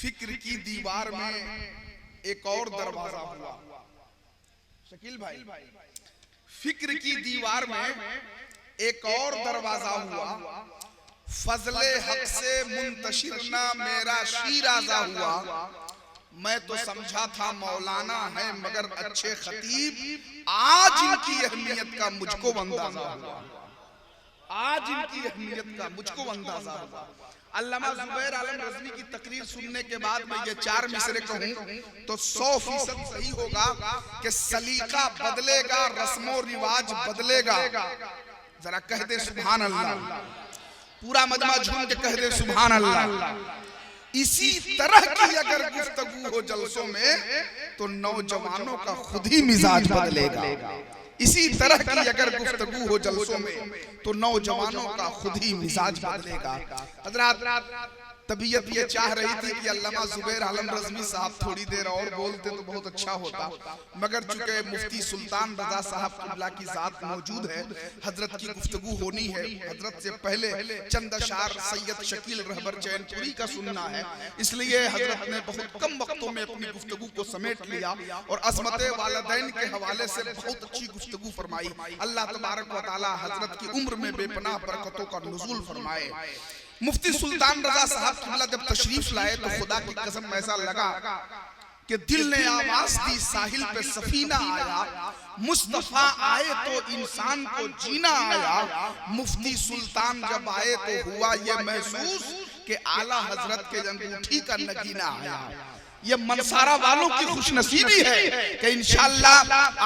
फिक्र की दीवार में एक और दरवाजा हुआ। शकील भाई, फिक्र की दीवार में एक और दरवाजा हुआ। फजले हक से मुंतशिर ना मेरा शीराजा हुआ। मैं तो समझा था मौलाना है मगर अच्छे खतीब, आज इनकी अहमियत का मुझको अंदाजा हुआ। आज इनकी अहमियत का मुझको अंदाजा हुआ। अल्लामा जुबैर आलम रज़वी की तकरीर सुनने के बाद मैं ये 4 मिसरे कहूं तो 100% सही होगा कि सलीका बदलेगा, रस्मो रिवाज बदलेगा। जरा कह दे सुभान अल्लाह, पूरा मजमा झूम के कह दे सुभान अल्लाह। इसी तरह की अगर गुफ्तगू हो जलसों में तो नौजवानों का खुद ही मिजाज बदलेगा। इसी तरह की अगर गुफ्तगू हो जलसों में तो नौजवानों का खुद ही मिजाज बदलेगा। हज़रात, तबीयत ये चाह रही थी कि अल्लामा जुबैर आलम रज़वी साहब थोड़ी देर और बोलते तो बहुत अच्छा होता, मगर चूंकि मुफ्ती सुल्तान रजा साहब क़िबला की ज़ात मौजूद है, हजरत की गुफ्तगू होनी है। हजरत से पहले चंद अशार सैयद शकील रहबर चैनपुरी का सुनना है, इसलिए हजरत ने बहुत कम वक्तों में अपनी गुफ्तगू को समेट लिया और असमत वालिदैन के हवाले से बहुत अच्छी गुफ्तगू फरमाई। अल्लाह तबारक व तआला हजरत की उम्र में बेपनाह बरकतों का नुज़ूल फरमाए। मुफ्ती सुल्तान रजा साहब क़िबला जब तशरीफ लाए तो खुदा की कसम ऐसा लगा कि दिल ने आवाज दी साहिल पे सफीना आया, मुस्तफा आए तो इंसान को जीना आया। मुफ्ती सुल्तान जब आए तो हुआ ये महसूस कि आला हजरत के अंगूठी का नगीना आया। ये मनसारा वालों की खुशनसीबी है कि इंशाअल्लाह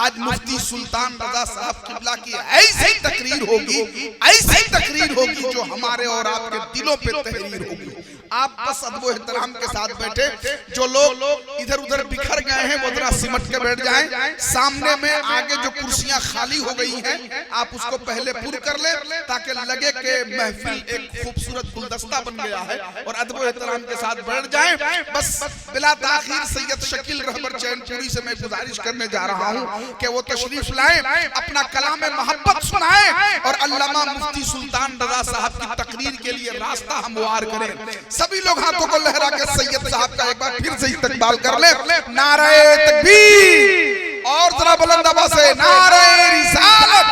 आज मुफ्ती सुल्तान रजा साहब क़िबला की ऐसी तकरीर होगी, ऐसी तकरीर होगी जो हमारे और आपके दिलों पे तहरीर होगी। आप बस अदब व एहतराम के साथ बैठे, जो लोग इधर उधर बिखर गए हैं वो जरा सिमट के बैठ जाएं। सामने में आगे जो कुर्सियां खाली हो गई हैं आप उसको पहले पुर कर ले ताकि लगे कि महफिल एक खूबसूरत गुलदस्ता बन गया है, और अदब व एहतराम के साथ बैठ जाएं। बस बिला ताखीर सैयद शकील रहबर चैनपुरी से मैं गुजारिश करने जा रहा हूं कि वो तशरीफ लाएं, अपना कलाम मोहब्बत सुनाएं और अल्लामा मुफ्ती सुल्तान रजा साहब की तकरीर के लिए रास्ता हमवार करें। सभी लोग हाथों को लहरा के सैयद साहब का एक बार फिर से इस्तकबाल कर ले। नारे तकबीर, और जरा बुलंद आवाज से नारे रिसालत।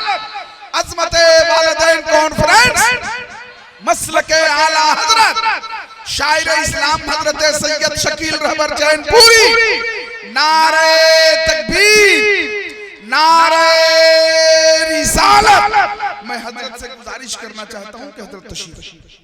अज़मते वालिदैन कॉन्फ्रेंस, मसलके आला हजरत शायर इस्लाम हजरत सैयद शकील रहबर चैनपुरी। नारे तकबीर, नारे रिसालत। मैं हजरत से गुजारिश करना चाहता हूं कि हजरत तशरीफ